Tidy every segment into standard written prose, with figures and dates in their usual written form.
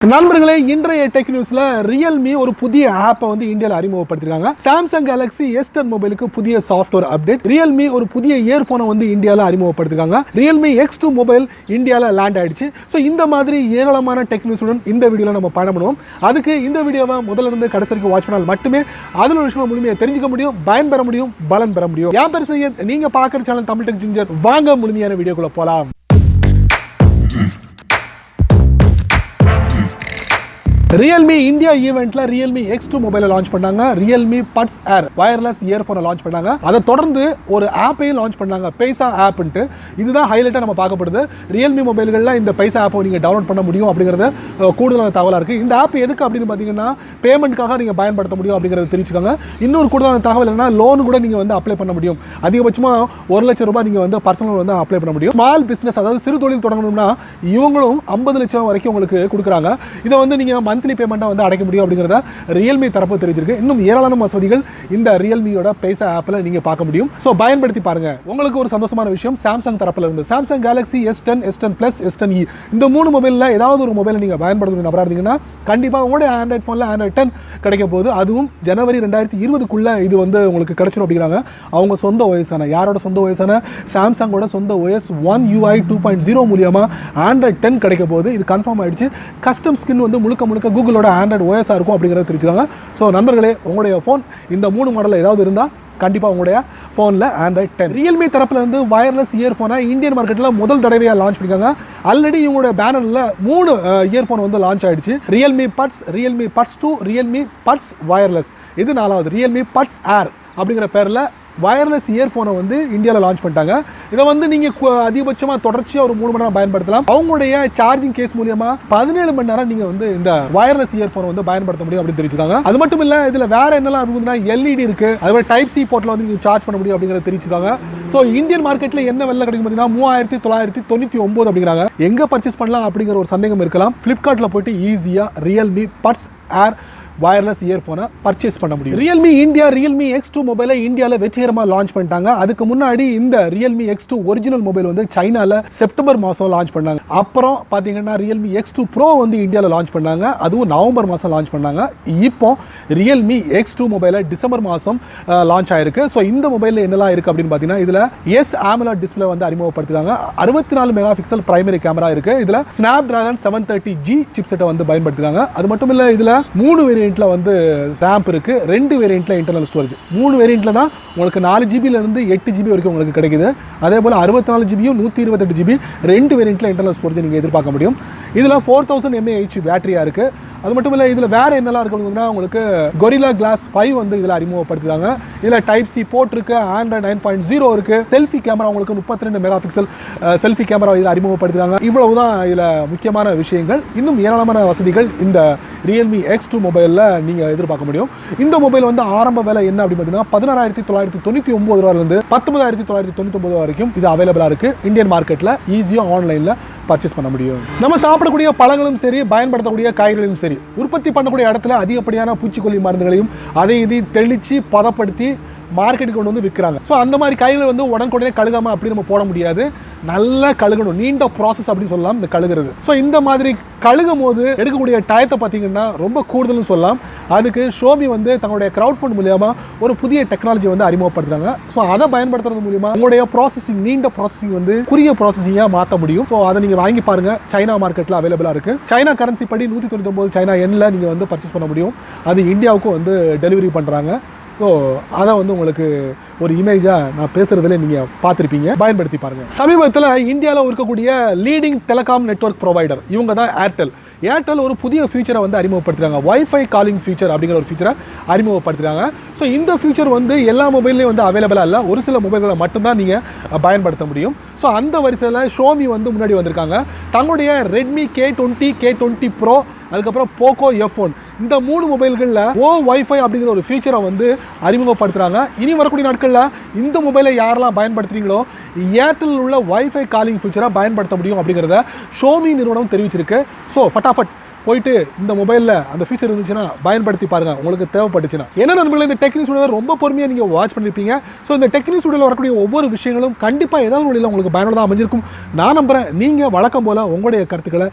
நண்பர்களே, இன்றைய டெக் நியூஸ்ல Realme ஒரு புதிய ஆப்பை வந்து இந்தியாவில் அறிமுகப்படுத்திருக்காங்க. Samsung Galaxy S10 மொபைலுக்கு புதிய சாஃப்ட்வேர் அப்டேட். Realme ஒரு புதிய இயர்போனை வந்து இந்தியாவில் அறிமுகப்படுத்திருக்காங்க. Realme X2 மொபைல் இந்தியாவில் லேண்ட் ஆயிடுச்சு. ஸோ இந்த மாதிரி ஏராளமான டெக் நியூஸுடன் இந்த வீடியோவில் நம்ம பயணம் பண்ணுவோம். அதுக்கு இந்த வீடியோவை முதல்ல இருந்து கடைசி வரைக்கும் வாட்ச் பண்ணால் மட்டுமே அதில் ஒரு விஷயம் முழுமையாக தெரிஞ்சுக்க முடியும், பயன் பெற முடியும், பலன் பெற முடியும். என் பேர் சையத், நீங்க பார்க்குற சேனல் தமிழ் டெக் ஜிஞ்சர். வாங்க முழுமையான வீடியோக்குள்ள போலாம். Realme இந்தியா ஈவெண்ட்ல Realme X2 மொபைலை லான்ச் பண்ணாங்க. Realme Buds Air வயர்லெஸ் இயர்போனை லான்ச் பண்ணாங்க. அதை தொடர்ந்து ஒரு ஆப்பையும் லான்ச் பண்ணாங்க, PaySa ஆப்ன்ட்டு. இதுதான் ஹைலைட்டாக நம்ம பார்க்கப்படுது. Realme மொபைல்களில் இந்த PaySa ஆப்பை நீங்கள் டவுன்லோட் பண்ண முடியும் அப்படிங்கிறது கூடுதலான தகவலாக இருக்குது. இந்த ஆப் எதுக்கு அப்படின்னு பார்த்தீங்கன்னா பேமெண்ட்காக நீங்கள் பயன்படுத்த முடியும் அப்படிங்கிறத தெரிவிச்சுக்காங்க. இன்னொரு கூடுதலான தகவல் என்னன்னா, லோனு கூட நீங்கள் வந்து அப்ளை பண்ண முடியும். அதிகபட்சமாக 1 லட்சம் ரூபாய் நீங்கள் வந்து பர்சனல் வந்து அப்ளை பண்ண முடியும். ஸ்மால் பிஸ்னஸ், அதாவது சிறு தொழில் தொடங்கணும்னா இவங்களும் 50 லட்சம் வரைக்கும் உங்களுக்கு கொடுக்குறாங்க. இதை வந்து நீங்கள் மந்த்லி பேமெண்ட்டாக வந்து அடைக்க முடியும் அப்படிங்கிறத Realme தரப்பு தெரிவிச்சிருக்கு. இன்னும் ஏராளமான வசதிகள் இந்த Realmeயோட PaySa ஆப்பில் நீங்கள் பார்க்க முடியும். ஸோ பயன்படுத்தி பாருங்க. உங்களுக்கு ஒரு சந்தோஷமான விஷயம், சாம்சங் தரப்பில் இருந்து Samsung Galaxy S10, S10 Plus, S10e இந்த 3 மொபைலில் ஏதாவது ஒரு மொபைலை நீங்கள் பயன்படுத்தணும் நபராக இருந்தீங்கன்னா கண்டிப்பாக உங்களுடைய ஆண்ட்ராய்ட் ஃபோனில் ஆண்ட்ராய்ட் 10 கிடைக்க போகுது. அதுவும் ஜனவரி 2020க்குள்ளே இது வந்து உங்களுக்கு கிடைச்சிடும் அப்படிங்கிறாங்க. அவங்க சொந்த OS-ஆன, யாரோட சொந்த OS-ஆன சாம்சங்கோட சொந்த OS One UI 2.0 மூலியமாக ஆண்ட்ராய்ட் 10 கிடைக்க போகுது. இது கன்ஃபார்ம் ஆயிடுச்சு. கஸ்டம் ஸ்கின் வந்து முழுக்க கூகுளோட ஆண்ட்ராய்ட் OS-ஆ இருக்கும் அப்படிங்கிறத தெரிஞ்சுக்காங்க. ஸோ நண்பர்களே, உங்களுடைய ஃபோன் இந்த 3 மாடலில் ஏதாவது இருந்தால் கண்டிப்பாக உங்களுடைய ஃபோனில் ஆண்ட்ராய்ட் 10. Realme தரப்பில் இருந்து வயர்லெஸ் இயர்ஃபோனை இந்தியன் மார்க்கெட்டில் முதல் தடவையாக லான்ச் பண்ணியிருக்காங்க. ஆல்ரெடி இவங்களுடைய பேனரில் 3 இயர்ஃபோன் வந்து லான்ச் ஆயிடுச்சு. Realme Buds, Realme Buds 2, Realme Buds wireless. இது 4வது Realme Buds Air அப்படிங்கிற பேரில் வயர்லெஸ் இயர்ஃபோனை வந்து இந்தியாவில் லான்ச் பண்ணிட்டாங்க. இதை வந்து நீங்கள் அதிகபட்சமாக தொடர்ச்சியாக ஒரு 3 மணி நேரம் பயன்படுத்தலாம். அவங்களுடைய சார்ஜிங் கேஸ் மூலியமாக 17 மணி நேரம் நீங்கள் வந்து இந்த வயர்லெஸ் இயர்ஃபோனை வந்து பயன்படுத்த முடியும் அப்படின்னு தெரிவிச்சிருக்காங்க. அது மட்டும் இல்லை, இதில் வேற என்னெல்லாம் அப்படின்னா LED இருக்குது, அதுவே டைப் சி போர்ட்டில் வந்து நீங்கள் சார்ஜ் பண்ண முடியும் அப்படிங்கிறத தெரிவிச்சிருக்காங்க. ஸோ இந்தியன் மார்க்கெட்டில் என்ன விலை கிடைக்கும் பார்த்தீங்கன்னா 3999 அப்படிங்கிறாங்க. எங்கே பர்ச்சேஸ் பண்ணலாம் அப்படிங்கிற ஒரு சந்தேகம் இருக்கலாம். ஃப்ளிப்கார்ட்டில் போயிட்டு ஈஸியாக Realme Buds Air வயர்லெஸ் இயர்ஃபோனை பர்ச்சேஸ் பண்ண முடியும். Realme இந்தியா Realme X2 மொபைலை இந்தியாவில் வெற்றிகரமாக லான்ச் பண்ணிட்டாங்க. அதுக்கு முன்னாடி இந்த Realme X2 ஒரிஜினல் மொபைல் வந்து சைனாவில் செப்டம்பர் மாதம் லான்ச் பண்ணாங்க. அப்புறம் பார்த்தீங்கன்னா Realme X2 Pro வந்து இந்தியாவில் லான்ச் பண்ணாங்க. அதுவும் நவம்பர் மாதம் லான்ச் பண்ணாங்க. இப்போ Realme X2 மொபைலை டிசம்பர் மாதம் லான்ச் ஆயிருக்கு. ஸோ இந்த மொபைலில் என்னெல்லாம் இருக்குது அப்படின்னு பார்த்தீங்கன்னா, இதில் AMOLED டிஸ்பிளே வந்து அறிமுகப்படுத்திருக்காங்க. 64 மெகா பிக்சல் பிரைமரி கேமரா இருக்கு. இதில் Snapdragon 730G சிப்செட்டை வந்து பயன்படுத்திருக்காங்க. அது மட்டும் இல்லை, இதில் 3 வேரியன்ட்ல வந்து ரேம் இருக்கு. 2 வேரியன்ட்ல இன்டர்னல் ஸ்டோரேஜ். 3 வேரியன்ட்ல தான் உங்களுக்கு 4 GB இருந்து 8 GB வரைக்கும் உங்களுக்கு கிடைக்குது. அதே போல 64 GB 128 GB 2 வேரியன்ட்ல இன்டர்னல் ஸ்டோரேஜ் நீங்க எதிர்பார்க்க முடியும். இதுல 4000 mAh பேட்டரியா இருக்கு. அது மட்டும் இல்லை, இதில் வேறு என்னெல்லாம் இருக்குன்னா உங்களுக்கு Gorilla Glass 5 வந்து இதில் அறிமுகப்படுத்திருக்காங்க. இதில் டைப் சி போர்ட் இருக்கு, Android 9.0 இருக்கு, செல்ஃபி கேமரா உங்களுக்கு 32 மெகா பிக்சல் செல்ஃபி கேமரா இதில் அறிமுகப்படுத்திருக்காங்க. இவ்வளவு தான் இதில் முக்கியமான விஷயங்கள். இன்னும் ஏராளமான வசதிகள் இந்த Realme X2 மொபைலில் நீங்கள் எதிர்பார்க்க முடியும். இந்த மொபைல் வந்து ஆரம்ப விலை என்ன அப்படின்னு பார்த்தீங்கன்னா 16,999 ரூபாயிலிருந்து 19,999 வரைக்கும் இது அவைலபிளாக இருக்குது. இந்தியன் மார்க்கெட்டில் ஈஸியாக ஆன்லைனில் பர்ச்சேஸ் பண்ண முடியும். நம்ம சாப்பிடக்கூடிய பழங்களும் சரி, பயன்படுத்தக்கூடிய காய்கறிகளும் சரி, உற்பத்தி பண்ணக்கூடிய இடத்துல அதிகப்படியான பூச்சிக்கொல்லி மருந்துகளையும் அதை இதையும் தெளித்து பதப்படுத்தி மார்க்கெட்டுக்கு கொண்டு வந்து விற்கிறாங்க. ஸோ அந்த மாதிரி காய்கறிகள் வந்து உடனுக்குடனே கழுகாமல் அப்படி நம்ம போட முடியாது. நல்லா கழுகணும், நீண்ட ப்ராசஸ் அப்படின்னு சொல்லலாம் இந்த கழுகுறது. ஸோ இந்த மாதிரி கழுகும் போது எடுக்கக்கூடிய டயத்தை பார்த்தீங்கன்னா ரொம்ப கூடுதல்னு சொல்லலாம். அதுக்கு ஷோமி வந்து தங்களுடைய கிரவுட் ஃபண்ட் மூலியமாக ஒரு புதிய டெக்னாலஜி வந்து அறிமுகப்படுத்துறாங்க. ஸோ அதை பயன்படுத்துறது மூலியமாக உங்களுடைய ப்ராசஸிங், நீண்ட ப்ராசஸிங் வந்து குறுகிய ப்ராசஸிங்காக மாற்ற முடியும். ஸோ அதை நீங்கள் வாங்கி பாருங்க. சைனா மார்க்கெட்டில் அவைலபிளாக இருக்கு. சைனா கரன்சி படி 199 சைனா எண்ணில் நீங்கள் வந்து பர்ச்சேஸ் பண்ண முடியும். அது இந்தியாவுக்கும் வந்து டெலிவரி பண்ணுறாங்க. ஸோ அதை வந்து உங்களுக்கு ஒரு இமேஜாக நான் பேசுகிறதுல நீங்கள் பார்த்துருப்பீங்க. பயன்படுத்தி பாருங்கள். சமீபத்தில் இந்தியாவில் இருக்கக்கூடிய லீடிங் டெலிகாம் நெட்வொர்க் ப்ரொவைடர் இவங்க தான் ஏர்டெல் ஒரு புதிய ஃபீச்சரை வந்து அறிமுகப்படுத்துகிறாங்க. வைஃபை காலிங் ஃபீச்சர் அப்படிங்கிற ஒரு ஃபீச்சரை அறிமுகப்படுத்துகிறாங்க. ஸோ இந்த ஃபீச்சர் வந்து எல்லா மொபைல்லையும் வந்து அவைலபிளாக இல்லை. ஒரு சில மொபைல்களை மட்டும்தான் நீங்கள் பயன்படுத்த முடியும். ஸோ அந்த வரிசையில் ஷோமி வந்து முன்னாடி வந்திருக்காங்க. தங்களுடைய Redmi K20, K20 Pro, அதுக்கப்புறம் போக்கோ F1 இந்த 3 மொபைல்களில் VoWiFi அப்படிங்கிற ஒரு ஃபீச்சரை வந்து அறிமுகப்படுத்துகிறாங்க. இனி வரக்கூடிய நாட்களில் இந்த மொபைலை யாரெல்லாம் பயன்படுத்துகிறீங்களோ ஏர்டெல் உள்ள வைஃபை காலிங் ஃபீச்சரை பயன்படுத்த முடியும் அப்படிங்கிறத ஷோமி நிறுவனம் தெரிவிச்சிருக்கு. ஸோ ஃபட்டாஃபட் போயிட்டு இந்த மொபைலில் அந்த ஃபீச்சர் இருந்துச்சுன்னா பயன்படுத்தி பாருங்கள், உங்களுக்கு தேவைப்பட்டுச்சுன்னா. என்ன நண்பர்களே, இந்த டெக் நியூஸ் வீடியோ ரொம்ப பொறுமையாக நீங்கள் வாட்ச் பண்ணியிருப்பீங்க. ஸோ இந்த டெக் நியூஸ் வீடியோவில் வரக்கூடிய ஒவ்வொரு விஷயங்களும் கண்டிப்பாக ஏதாவது வழியில் உங்களுக்கு பயனுள்ளதாக அமைஞ்சிருக்கும் நான் நம்புகிறேன். நீங்கள் வழக்கம் போல் உங்களுடைய கருத்துக்களை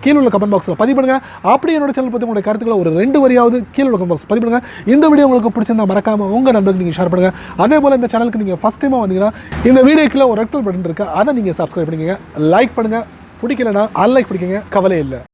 கீழே உள்ள கமெண்ட் பாக்ஸில் பதிவு பண்ணுங்கள். அப்படி என்னோட சேனல் பற்றி உங்களுடைய கருத்துக்களை ஒரு 2 வரியாவது கீழே உள்ள கமெண்ட் பாக்ஸ் பதிவு பண்ணுங்கள். இந்த வீடியோ உங்களுக்கு பிடிச்சிருந்தா மறக்காமல் உங்கள் நண்பர்களுக்கு நீங்கள் ஷேர் பண்ணுங்கள். அதே போல் இந்த சேனலுக்கு நீங்கள் ஃபஸ்ட் டைமாக வந்தீங்கன்னா இந்த வீடியோக்குள்ள ஒரு ரெட் கலர் பட்டன் இருக்குது, அதை நீங்கள் சப்ஸ்கிரைப் பண்ணிக்கங்க. லைக் பண்ணுங்கள், பிடிக்கலனா அன்லைக் பண்ணிக்கங்க, கவலை இல்லை.